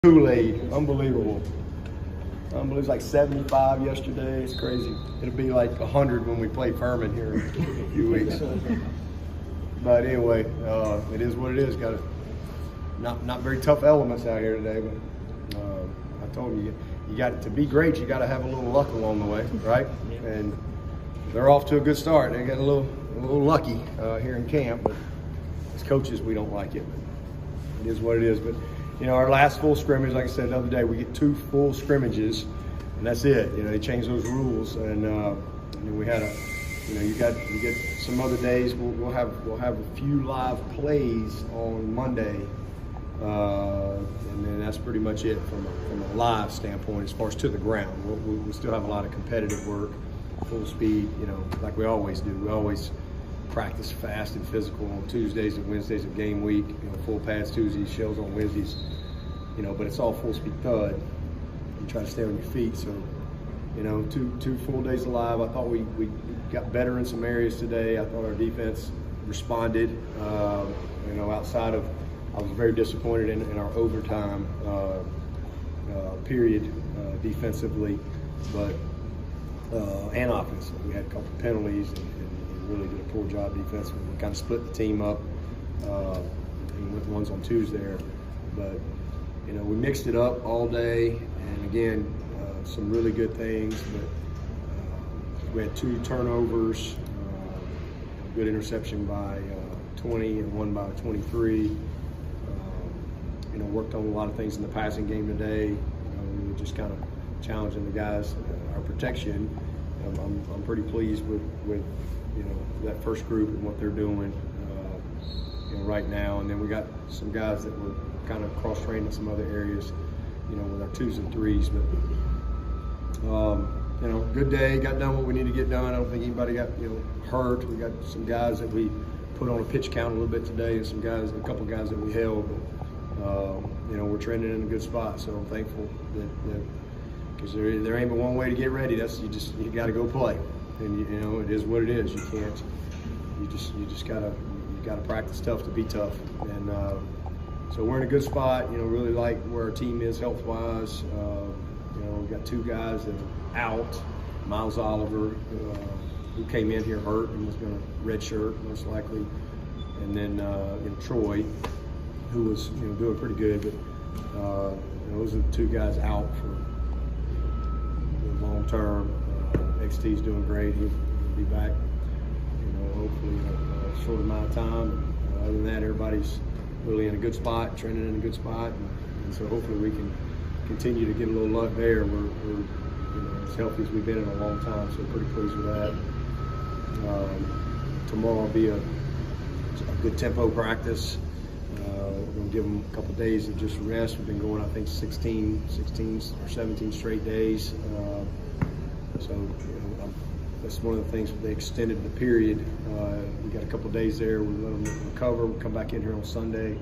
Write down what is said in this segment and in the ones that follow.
Kool-Aid, unbelievable. It's like 75 yesterday. It's crazy. It'll be like 100 when we play Furman here in a few weeks. But anyway, it is what it is. Got not very tough elements out here today, but I told you got to be great. You got to have a little luck along the way, right? And they're off to a good start. They got a little lucky here in camp, but as coaches, we don't like it. It is what it is. But you know, our last full scrimmage, like I said the other day, we get 2 full scrimmages, and that's it. You know, they changed those rules, and then we had you get some other days. We'll have a few live plays on Monday, and then that's pretty much it from a live standpoint as far as to the ground. We still have a lot of competitive work, full speed, you know, like we always do. We always practice fast and physical on Tuesdays and Wednesdays of game week. You know, full pads Tuesdays, shells on Wednesdays. You know, but it's all full speed thud. You try to stay on your feet. So, you know, two full days alive. I thought we got better in some areas today. I thought our defense responded. You know, outside of, I was very disappointed in our overtime period defensively, but and offensively. We had a couple of penalties and really did a poor job defensively. We kind of split the team up and with ones on twos there, but you know, we mixed it up all day, and again, some really good things. But we had 2 turnovers, a good interception by 20 and one by 23. You know, worked on a lot of things in the passing game today. You know, we were just kind of challenging the guys, our protection. I'm pretty pleased with you know, that first group and what they're doing you know, right now. And then we got some guys that were kind of cross-trained in some other areas, you know, with our 2s and 3s. But you know, good day. Got done what we need to get done. I don't think anybody got, you know, hurt. We got some guys that we put on a pitch count a little bit today, and a couple guys that we held. But you know, we're trending in a good spot. So I'm thankful that because there ain't but one way to get ready. That's you got to go play, and you know, it is what it is. You can't. You just gotta practice tough to be tough. And so we're in a good spot. You know, really like where our team is health-wise. You know, we've got 2 guys that are out. Miles Oliver, who came in here hurt and was going to redshirt most likely, and then Troy, who was, you know, doing pretty good. But you know, those are the 2 guys out for the long term. XT's doing great. He'll be back, you know, hopefully in a short amount of time. Other than that, everybody's really in a good spot, trending in a good spot, and so hopefully we can continue to get a little luck there. We're you know, as healthy as we've been in a long time, so pretty pleased with that. Tomorrow will be a good tempo practice. We're going to give them a couple days of just rest. We've been going, I think, 16 or 17 straight days. So you know, that's one of the things. They extended the period. We got a couple of days there. We let them recover. We'll come back in here on Sunday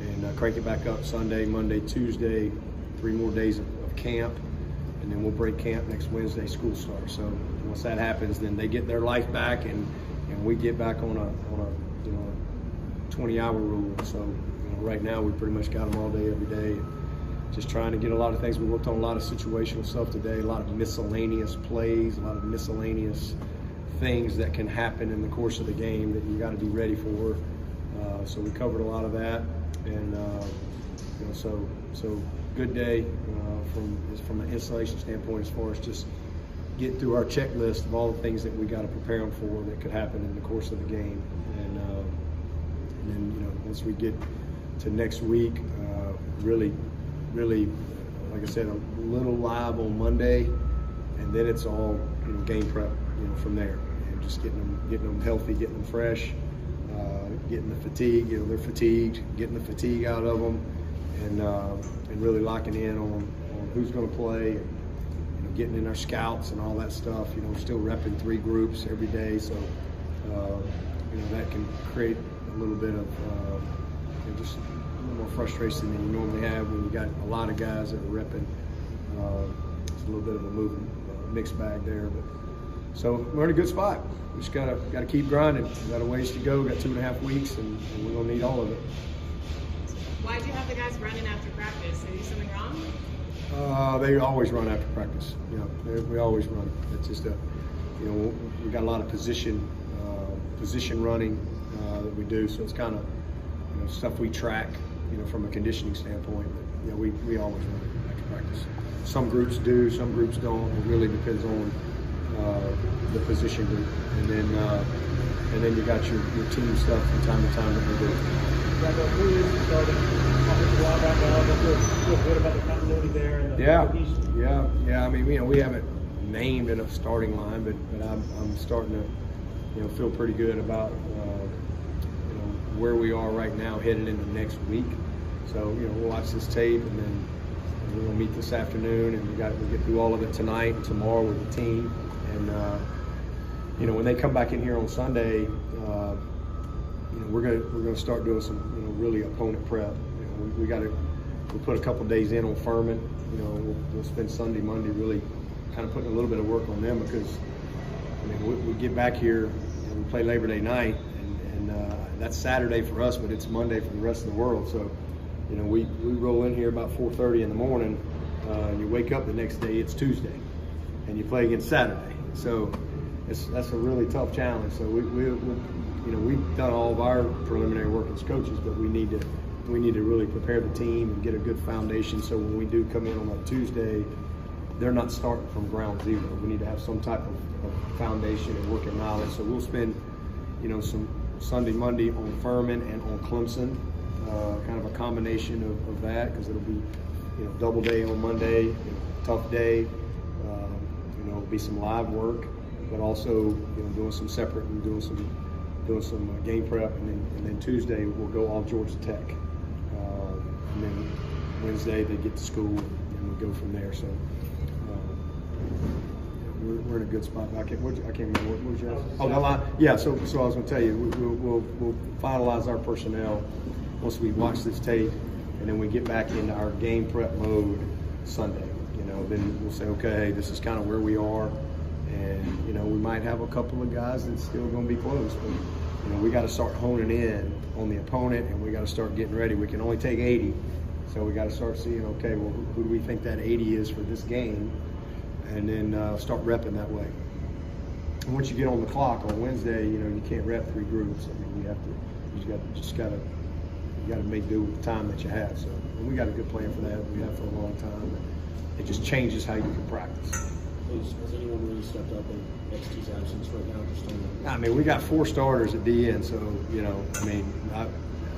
and crank it back up Sunday, Monday, Tuesday. 3 more days of camp, and then we'll break camp next Wednesday. School starts. So once that happens, then they get their life back, and we get back on a you know, 20-hour rule. So you know, right now we pretty much got them all day, every day. Just trying to get a lot of things. We worked on a lot of situational stuff today, a lot of miscellaneous plays, a lot of miscellaneous things that can happen in the course of the game that you got to be ready for. So we covered a lot of that, and you know, so good day from an installation standpoint as far as just getting through our checklist of all the things that we got to prepare them for that could happen in the course of the game. And then, you know, once we get to next week, really, like I said, a little live on Monday, and then it's all, you know, game prep, you know, from there, and just getting them healthy, getting them fresh, getting the fatigue. You know, they're fatigued, getting the fatigue out of them, and really locking in on who's going to play, and you know, getting in our scouts and all that stuff. You know, we're still repping 3 groups every day, so you know, that can create a little bit of you know, just a little more frustration than you normally have when you got a lot of guys that are repping. It's a little bit of a mixed bag there, but so we're in a good spot. We just gotta keep grinding. We got a ways to go. We got 2.5 weeks, and we're gonna need all of it. Why'd you have the guys running after practice? Did you do something wrong? They always run after practice. You know, we always run. It's just we got a lot of position running that we do. So it's kind of stuff we track, from a conditioning standpoint. But we always run after practice. Some groups do, some groups don't. It really depends on the position group, and then you got your team stuff from time to time that we do. Who is the starting offensive line right now? Feel good about the continuity there. And Yeah. I mean, we haven't named a starting line, but I'm starting to feel pretty good about where we are right now headed into next week. So we'll watch this tape, and then we're gonna meet this afternoon, and we get through all of it tonight and tomorrow with the team. And when they come back in here on Sunday, we're gonna start doing some really opponent prep. We'll put a couple days in on Furman. We'll spend Sunday, Monday really kind of putting a little bit of work on them, because we get back here and we play Labor Day night, and that's Saturday for us, but it's Monday for the rest of the world. So we roll in here about 4:30 in the morning. You wake up the next day, it's Tuesday, and you play against Saturday. So that's a really tough challenge. So we've done all of our preliminary work as coaches, but we need to really prepare the team and get a good foundation. So when we do come in on that Tuesday, they're not starting from ground zero. We need to have some type of foundation and working knowledge. So we'll spend some Sunday, Monday on Furman and on Clemson, kind of a combination of that, because it'll be double day on Monday, tough day. It'll be some live work, but also doing some separate and doing some game prep, and then Tuesday we'll go all Georgia Tech, and then Wednesday they get to school, and we'll go from there. So we're in a good spot. I can't remember what was yours. Oh, the line. Yeah. So I was going to tell you, we'll finalize our personnel once we watch this tape, and then we get back into our game prep mode Sunday. Then we'll say, okay, this is kind of where we are, and we might have a couple of guys that's still going to be close, but we got to start honing in on the opponent, and we got to start getting ready. We can only take 80, so we got to start seeing, okay, well, who do we think that 80 is for this game, and then start repping that way. And once you get on the clock on Wednesday, you can't rep 3 groups. I mean, you got to make do with the time that you have. So we got a good plan for that. We have for a long time. It just changes how you can practice. Has anyone really stepped up in XT's absence right now? Just on I mean, we got 4 starters at DN, so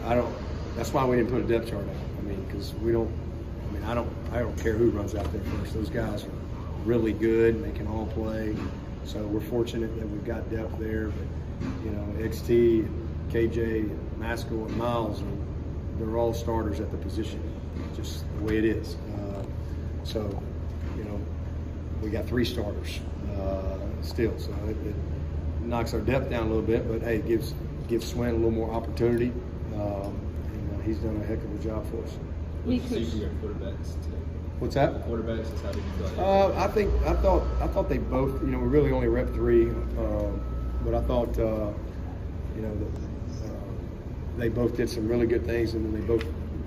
I don't. That's why we didn't put a depth chart out. I mean, because we don't. I mean, I don't care who runs out there first. Those guys are really good, and they can all play. So we're fortunate that we've got depth there. But XT, KJ, Maskell, and Miles, they're all starters at the position. Just the way it is. So we got 3 starters still. So it knocks our depth down a little bit, but hey, it gives Swinn a little more opportunity, and he's done a heck of a job for us. What's the your quarterbacks today? What's that? Quarterbacks, how did you feel? I thought they both. We really only rep 3, but I thought they both did some really good things, and then they both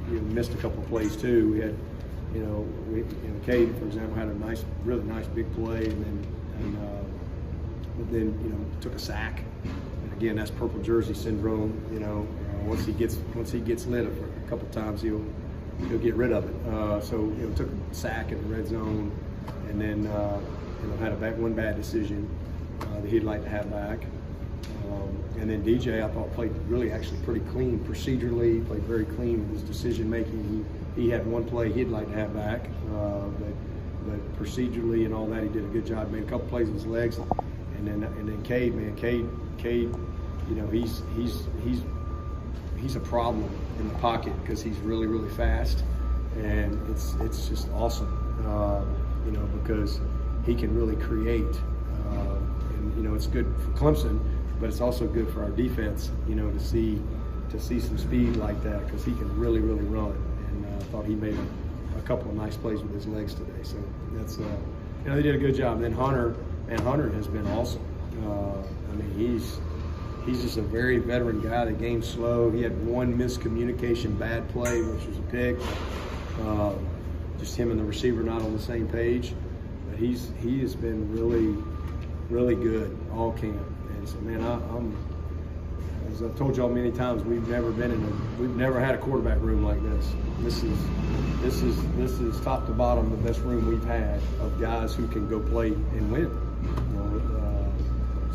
missed a couple of plays too. We had. Cade, for example, had a really nice big play, and then took a sack. And again, that's purple jersey syndrome. Once he gets lit a couple times, he'll get rid of it. So took a sack in the red zone, and then had one bad decision that he'd like to have back. And then DJ, I thought, played actually pretty clean procedurally. Played very clean with his decision making. He had one play he'd like to have back, but procedurally and all that, he did a good job. Made a couple plays with his legs, and then Cade, he's a problem in the pocket because he's really, really fast, and it's just awesome, because he can really create, and it's good for Clemson, but it's also good for our defense, to see some speed like that, because he can really, really run. And I thought he made a couple of nice plays with his legs today. So that's they did a good job. And then Hunter has been awesome. I mean, he's just a very veteran guy. The game's slow. He had one miscommunication, bad play, which was a pick. Just him and the receiver not on the same page. But he has been really, really good all camp. And so, man, I'm as I've told y'all many times, we've never had a quarterback room like this. This is top to bottom the best room we've had of guys who can go play and win.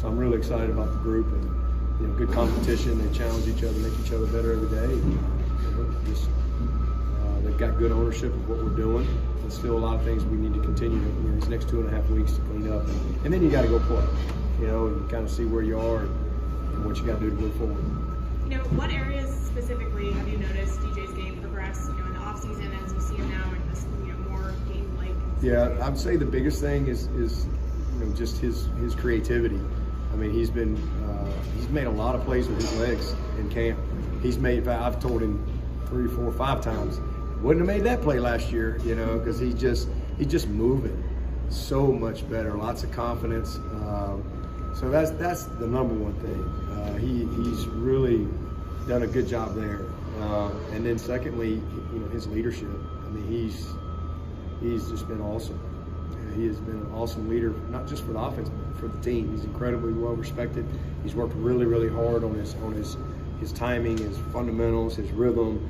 So I'm really excited about the group, and good competition. They challenge each other, make each other better every day. And, they've got good ownership of what we're doing. There's still a lot of things we need to continue these next 2.5 weeks to clean up, and then you got to go play. And kind of see where you are and what you got to do to move forward. What areas specifically have you noticed DJ's game progress? In the off season, as you see him now, in this more game-like. Yeah, I'd say the biggest thing is just his creativity. I mean, he's made a lot of plays with his legs in camp. I've told him 3, 4, 5 times, wouldn't have made that play last year, because he's just moving so much better, lots of confidence. So that's the number one thing. He's really done a good job there. And then secondly, his leadership. I mean, he's just been awesome. He has been an awesome leader, not just for the offense, but for the team. He's incredibly well respected. He's worked really, really hard on his timing, his fundamentals, his rhythm.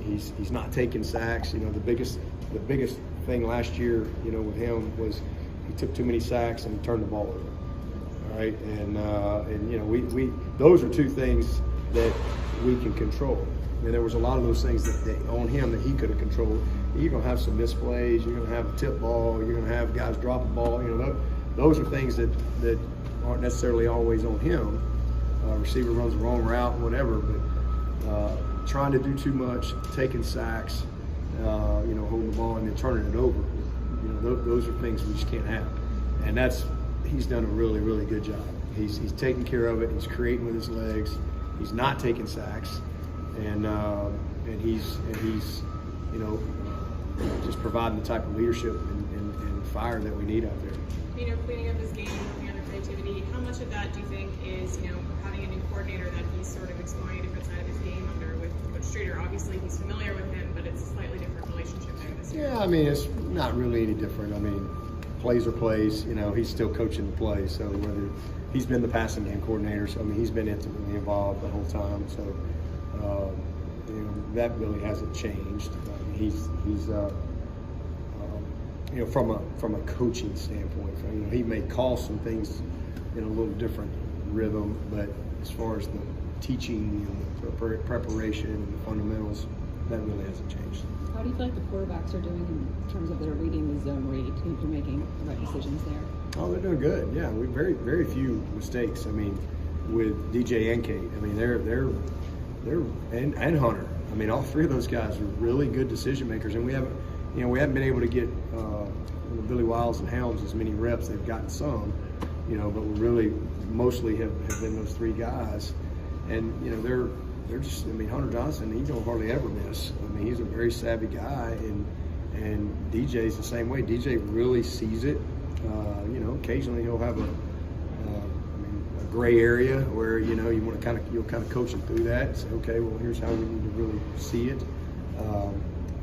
He's not taking sacks. The biggest thing last year, with him was he took too many sacks and he turned the ball over. All right, and we those are two things that we can control. And there was a lot of those things that on him that he could have controlled. You're going to have some misplays. You're going to have a tip ball. You're going to have guys drop a ball. Those are things that aren't necessarily always on him. Receiver runs the wrong route, whatever. But trying to do too much, taking sacks, holding the ball and then turning it over. Those are things we just can't have. And he's done a really, really good job. He's taking care of it. He's creating with his legs. He's not taking sacks, and he's just providing the type of leadership and fire that we need out there. Cleaning up his game, working on the creativity. How much of that do you think is having a new coordinator that he's sort of exploring a different side of his game under with Coach Streeter? Obviously, he's familiar with him, but it's a slightly different relationship there this year. Yeah, I mean, it's not really any different. I mean, plays are plays. He's still coaching the play. So whether he's been the passing game coordinator, so he's been intimately involved the whole time. So that really hasn't changed. He's from a coaching standpoint, he may call some things in a little different rhythm, but as far as the teaching and the preparation and the fundamentals, that really hasn't changed. How do you feel like the quarterbacks are doing in terms of their reading the zone read? Do you think they're making the right decisions there? Oh, they're doing good. Yeah, we very, very few mistakes. I mean, with DJ and Kate, I mean, they're and Hunter. I mean, all three of those guys are really good decision makers, and we haven't been able to get Billy Wiles and Helms as many reps. They've gotten some, but we really mostly have been those three guys, and they're just. I mean, Hunter Johnson, he don't hardly ever miss. I mean, he's a very savvy guy, and DJ's the same way. DJ really sees it. Occasionally he'll have a gray area where you'll kind of coach him through that. And say, okay, well, here's how we need to really see it.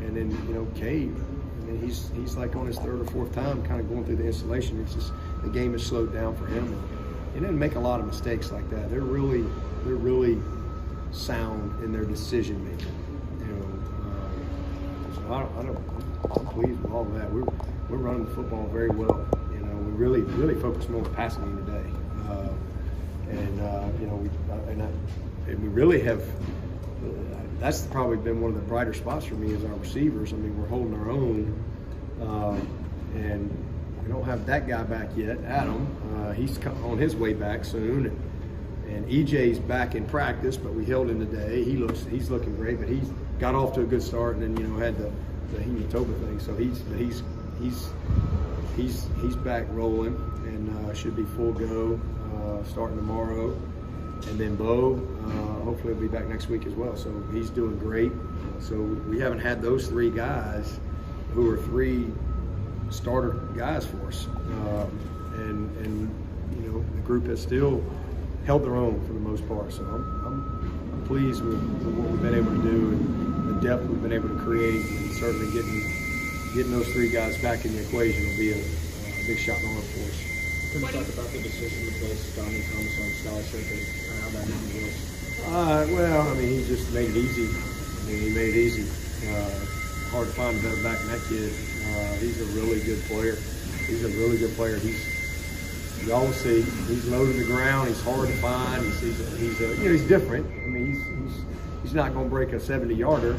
And then Cade, I mean, he's like on his 3rd or 4th time kind of going through the installation. It's just the game has slowed down for him, and he didn't make a lot of mistakes like that. They're really sound in their decision making. So I'm pleased with all of that. We're running the football very well. We really focus more on passing game today. We really have. That's probably been one of the brighter spots for me is our receivers. I mean, we're holding our own, and we don't have that guy back yet, Adam. He's on his way back soon, and EJ's back in practice, but we held him today. He's looking great, but he's got off to a good start, and then had the hematoma thing. So he's back rolling and should be full go starting tomorrow. And then Bo, hopefully will be back next week as well. So he's doing great. So we haven't had those three guys who are 3 starter guys for us. And the group has still held their own for the most part. So I'm pleased with what we've been able to do and the depth we've been able to create, and certainly getting those three guys back in the equation will be a big shot in the arm for us. Can you talk about the decision to place Donnie Thomas on scholarship and how that works? Well, I mean, he just made it easy. I mean, he made it easy. Hard to find a better back than that kid. He's a really good player. You always see he's low to the ground. He's hard to find. He's different. I mean, he's not going to break a 70-yarder,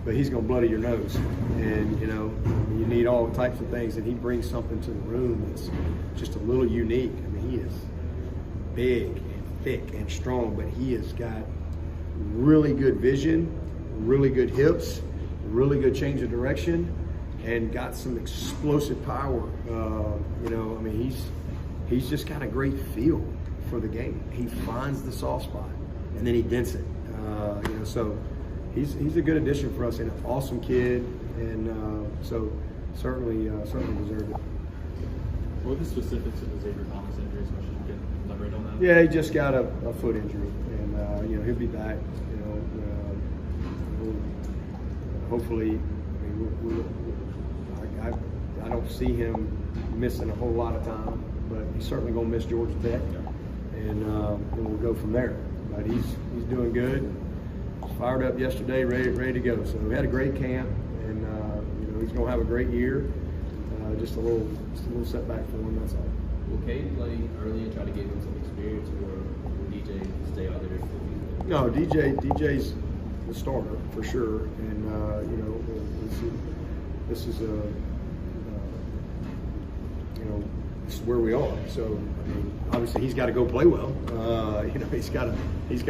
but he's going to bloody your nose. And you need all types of things. And he brings something to the room that's just a little unique. I mean, he is big and thick and strong, but he has got really good vision, really good hips, really good change of direction, and got some explosive power. I mean, he's just got a great feel for the game. He finds the soft spot and then he dents it. So he's a good addition for us and an awesome kid, and so certainly deserved it. What are the specifics of the Xavier Thomas injury? So you can elaborate on that. Yeah, he just got a foot injury, and he'll be back. Hopefully, I don't see him missing a whole lot of time, but he's certainly going to miss Georgia Tech, and we'll go from there. But he's doing good. Fired up yesterday, ready to go. So we had a great camp, and he's going to have a great year. Just a little setback for him. That's all. Will Cade play early and try to give him some experience, or will DJ stay out there? No, DJ's the starter for sure, and this is where we are. So I mean, obviously he's got to go play well. He's got to. It's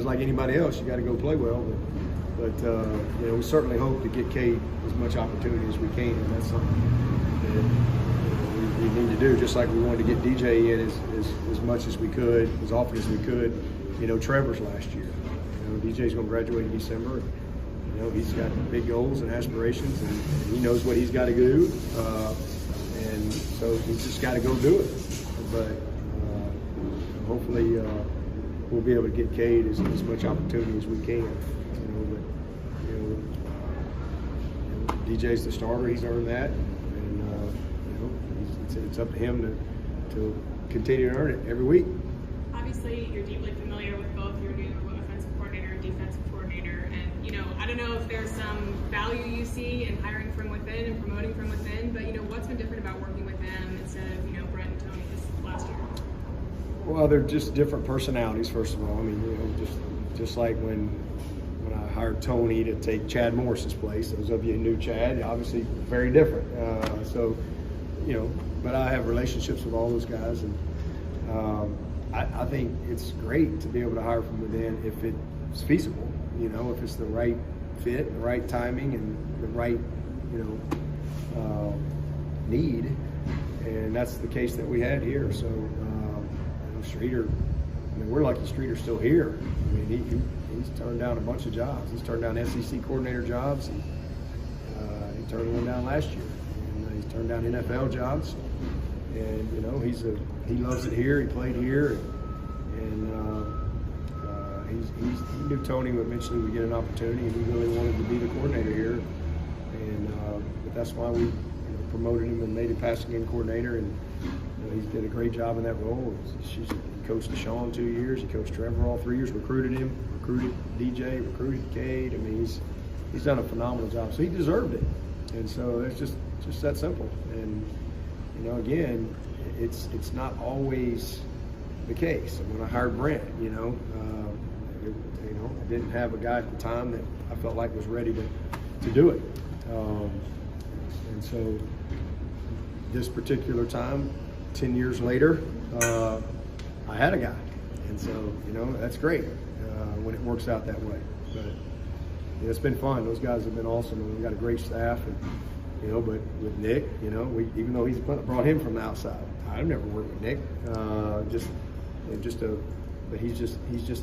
like anybody else. You got to go play well. But we certainly hope to get Cade as much opportunity as we can, and that's something that we need to do. Just like we wanted to get DJ in as much as we could, as often as we could. Trevor's last year. DJ's going to graduate in December. He's got big goals and aspirations, and he knows what he's got to do. And so he's just got to go do it. But hopefully we'll be able to get Cade as much opportunity as we can. DJ's the starter; he's earned that, and it's up to him to continue to earn it every week. Obviously, you're deeply familiar with both your new offensive coordinator and defensive coordinator, and I don't know if there's some value you see in hiring from within and promoting from within, but what's been different about working with them instead of Brett and Tony this last year? Well, they're just different personalities. First of all, I mean, just like when I hired Tony to take Chad Morris's place. Those of you who knew Chad, obviously very different. But I have relationships with all those guys, and I think it's great to be able to hire from within if it's feasible. If it's the right fit, the right timing, and the right need, and that's the case that we had here. So Streeter, we're lucky Streeter's still here. I mean, he's turned down a bunch of jobs. He's turned down SEC coordinator jobs. He turned one down last year. And he's turned down NFL jobs. And he loves it here. He played here, and he knew Tony would eventually would get an opportunity, and he really wanted to be the coordinator here. And but that's why we promoted him and made him passing game coordinator. And he did a great job in that role. He coached Deshaun 2 years. He coached Trevor all 3 years. Recruited him. Recruited DJ. Recruited Cade. I mean, he's done a phenomenal job. So he deserved it. And so it's just that simple. And again, it's not always the case. When I hired Brent, I didn't have a guy at the time that I felt like was ready to do it. And so this particular time, 10 years later, I had a guy. And so, that's great when it works out that way. But it's been fun. Those guys have been awesome, and we've got a great staff. And but with Nick, even though he's brought him from the outside, I've never worked with Nick. But he's just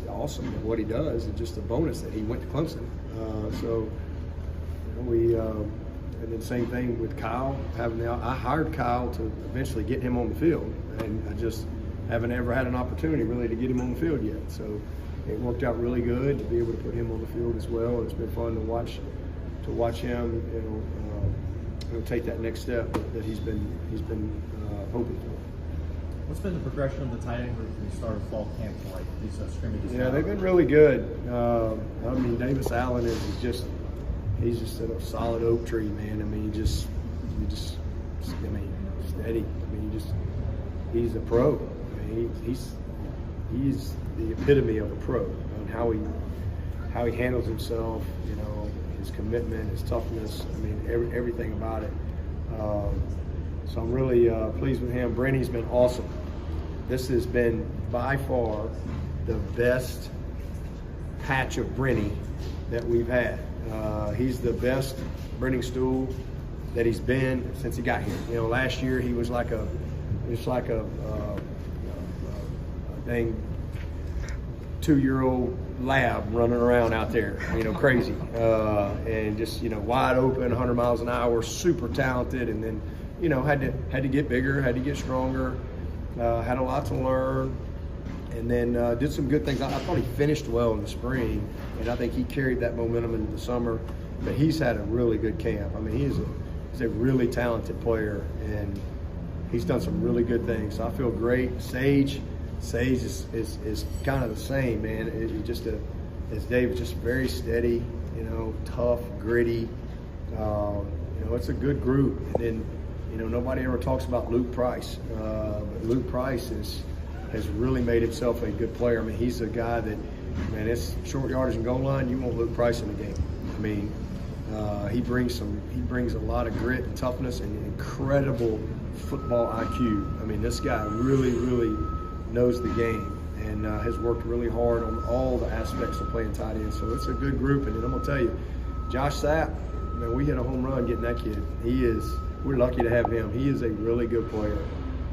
awesome at what he does. It's just a bonus that he went to Clemson. And then same thing with Kyle. I hired Kyle to eventually get him on the field, and haven't ever had an opportunity really to get him on the field yet. So it worked out really good to be able to put him on the field as well. It's been fun to watch him, take that next step that he's been hoping for. What's been the progression of the tight end group from the start of fall camp to like these scrimmages? Yeah, they've been really good. I mean, Davis Allen he's just a solid oak tree, man. I mean, steady. I mean, he's a pro. I mean, he's the epitome of a pro, and how he handles himself, his commitment, his toughness. I mean, everything about it. So I'm really pleased with him. Brenny's been awesome. This has been by far the best patch of Brenny that we've had. He's the best Brenning stool that he's been since he got here. Last year he was like a dang 2-year-old lab running around out there, crazy, and just wide open, 100 miles an hour, super talented, and then had to get bigger, had to get stronger, had a lot to learn, and then did some good things. I thought he finished well in the spring, and I think he carried that momentum into the summer. But he's had a really good camp. I mean, he's a really talented player, and he's done some really good things. So I feel great. Sage is kind of the same, man. As Dave, just very steady, tough, gritty. It's a good group. And then, nobody ever talks about Luke Price, but Luke Price has really made himself a good player. I mean, he's a guy that, man, it's short yardage and goal line. You want Luke Price in the game. I mean, he brings a lot of grit and toughness and incredible football IQ. I mean, this guy really, really knows the game and has worked really hard on all the aspects of playing tight end. So it's a good group. And then I'm gonna tell you, Josh Sapp, man, we hit a home run getting that kid. We're lucky to have him. He is a really good player.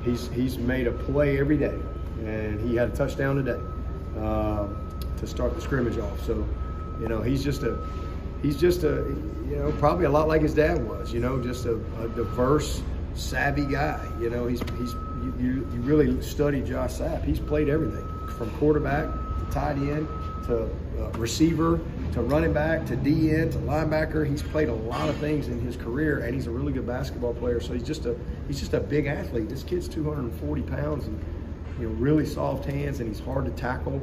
He's made a play every day, and he had a touchdown today to start the scrimmage off. So, he's just a probably a lot like his dad was. Just a diverse, savvy guy. You really study Josh Sapp. He's played everything from quarterback to tight end to receiver to running back to DN to linebacker. He's played a lot of things in his career, and he's a really good basketball player. So he's just a big athlete. This kid's 240 pounds and really soft hands, and he's hard to tackle.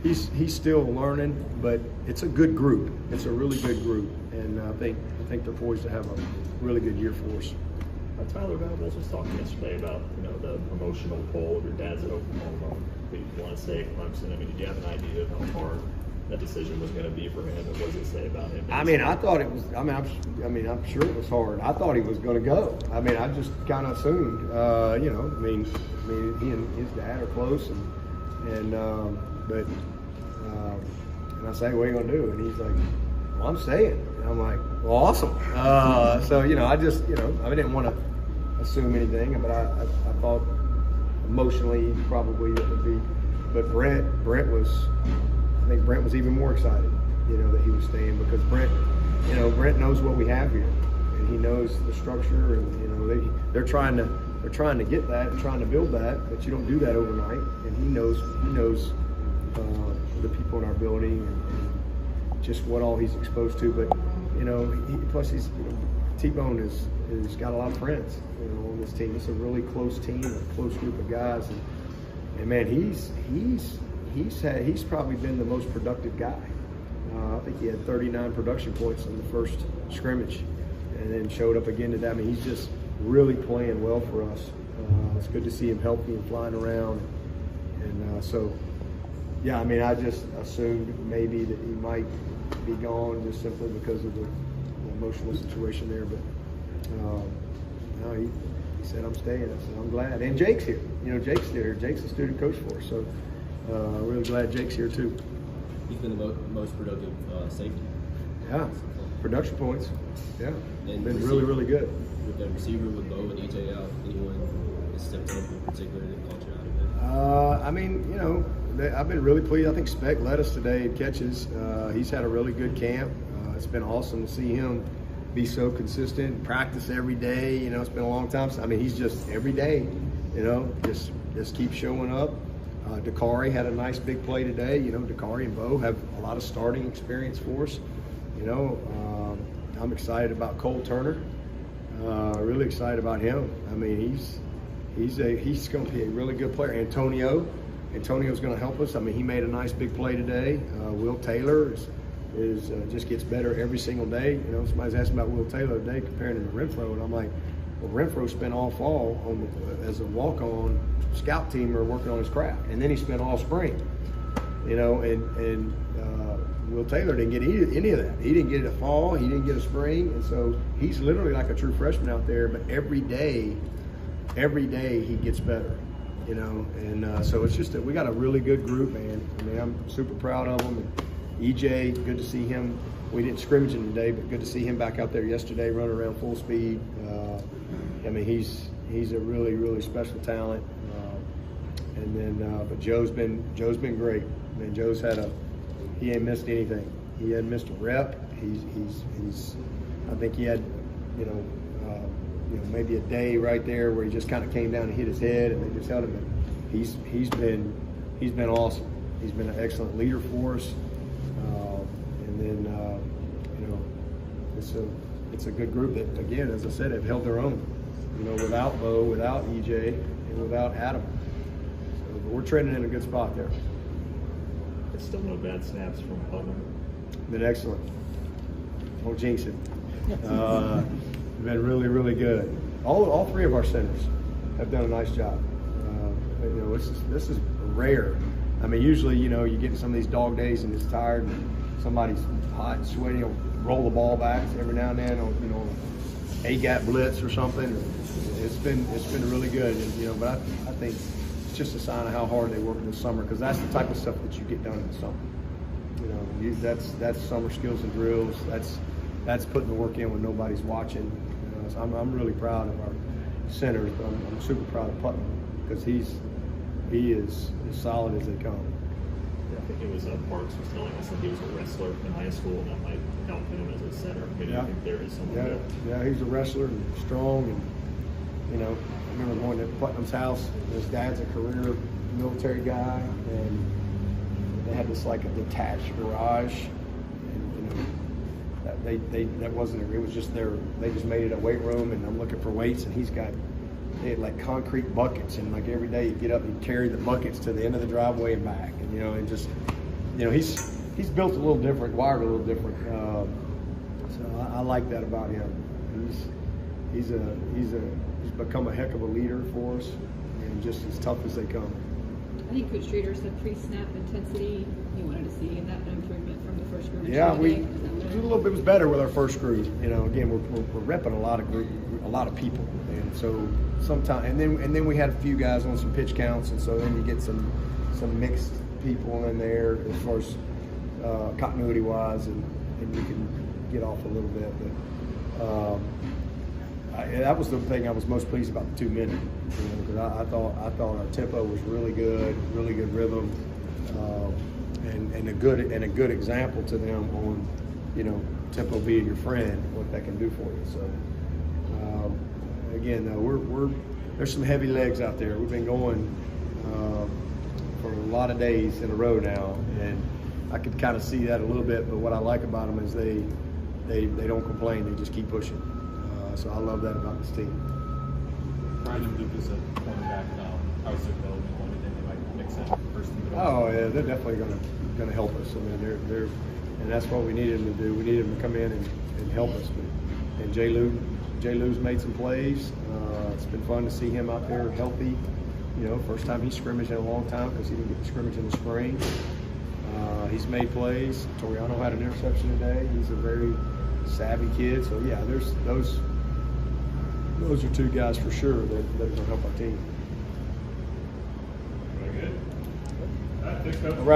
He's still learning, but it's a good group. It's a really good group, and I think they're poised to have a really good year for us. Tyler Venables was talking yesterday about the emotional pull of your dad's at Oklahoma. But you want to stay at Clemson. I mean, did you have an idea of how hard that decision was going to be for him, and what does it say about him? I mean, I thought it was. I'm sure it was hard. I thought he was going to go. I mean, I just kind of assumed. He and his dad are close, and I say, what are you going to do? And he's like, well, I'm staying. And I'm like, well, awesome. So I just I didn't want to assume anything, but I thought emotionally probably it would be. But Brent was even more excited, that he was staying, because Brent knows what we have here, and he knows the structure, and they're trying to get that and trying to build that, but you don't do that overnight. And he knows the people in our building and just what all he's exposed to. But plus he's T-Bone has got a lot of friends on this team. It's a really close team, a close group of guys, and man, he's probably been the most productive guy. I think he had 39 production points in the first scrimmage, and then showed up again today. I mean, he's just really playing well for us. It's good to see him healthy and flying around, and so yeah. I mean, I just assumed maybe that he might be gone just simply because of the emotional situation there, but no, he said, I'm staying. I said, I'm glad. And Jake's here. Jake's there. Jake's a student coach for us, so really glad Jake's here too. He's been the most productive safety. Yeah, production points. Yeah, and been really, really good. With the receiver, with Bo and EJ out, anyone has stepped up in particular that caught you out of it? I mean, I've been really pleased. I think Speck led us today in catches. He's had a really good camp. It's been awesome to see him be so consistent, practice every day. It's been a long time. I mean, he's just every day You know, just keep showing up. Dakari had a nice big play today. You know, Dakari and Bo have a lot of starting experience for us. You know, I'm excited about Cole Turner. Really excited about him. I mean, he's going to be a really good player. Antonio's going to help us. I mean, he made a nice big play today. Will Taylor is just gets better every single day. You know, somebody's asking about Will Taylor today, comparing him to Renfro, and I'm like, well, Renfro spent all fall as a walk-on scout teamer working on his craft, and then he spent all spring. You know, and Will Taylor didn't get any of that. He didn't get a fall. He didn't get a spring, and so he's literally like a true freshman out there. But every day he gets better. You know, and so it's just that we got a really good group, man. I mean, I'm super proud of them. And EJ, good to see him. We didn't scrimmage him today, but good to see him back out there yesterday, running around full speed. I mean, he's a really, really special talent. And then, but Joe's been great. I mean, he ain't missed anything. He hadn't missed a rep. He's I think he had, you know, maybe a day right there where he just kind of came down and hit his head, and they just held him. He's been awesome. He's been an excellent leader for us. And then, you know, it's a good group that, again, as I said, have held their own. You know, without Bo, without EJ, and without Adam. So we're trending in a good spot there. It's still no bad snaps from Putnam. Been excellent. Don't jinx it. Been really, really good. All three of our centers have done a nice job. You know, this is rare. I mean, usually, you know, you get in some of these dog days and it's tired, and somebody's hot and sweaty, will roll the ball back every now and then, on, you know, A-gap blitz or something. It's been really good, and, you know. But I think it's just a sign of how hard they work in the summer, because that's the type of stuff that you get done in the summer. You know, that's summer skills and drills. That's putting the work in when nobody's watching. You know, so I'm really proud of our centers, but I'm super proud of Putnam, because he is as solid as they come. Yeah, I think it was Parks was telling us that he was a wrestler in high school, and that might help him as a center. I mean, Yeah. I think there is something. Yeah, he's a wrestler and strong, and, you know, I remember going to Putnam's house. His dad's a career military guy, and they had this like a detached garage, and, you know, that wasn't, it was just they just made it a weight room, and I'm looking for weights, and they had like concrete buckets, and like every day you get up and carry the buckets to the end of the driveway and back, and, you know, and just, you know, he's built a little different, wired a little different. So I like that about him. He's become a heck of a leader for us, and just as tough as they come. I think Coach Streeter said pre-snap intensity you wanted to see, and that improvement from the first group. Yeah, it was better with our first group. You know, again, we're repping a lot of people, and so sometimes, and then we had a few guys on some pitch counts, and so then you get some mixed people in there as far as continuity wise, and you can get off a little bit. But that was the thing I was most pleased about the 2 minute, you know, because I thought our tempo was really good rhythm, and a good example to them on, you know, tempo being your friend, what that can do for you. So again, there's some heavy legs out there. We've been going for a lot of days in a row now, and I could kind of see that a little bit. But what I like about them is they don't complain. They just keep pushing. So I love that about this team. Brandon Lucas at cornerback. How's their development? Anything they might mix in first team? Oh yeah, they're definitely gonna help us. I mean, they're and that's what we needed them to do. We needed them to come in and help us. And Jay Lou's made some plays. It's been fun to see him out there healthy. You know, first time he's scrimmaged in a long time, because he didn't get to scrimmage in the spring. He's made plays. Toriano had an interception today. He's a very savvy kid. So yeah, there's those are two guys for sure that are going to help our team. Very good. All right, thanks, Coach. All right.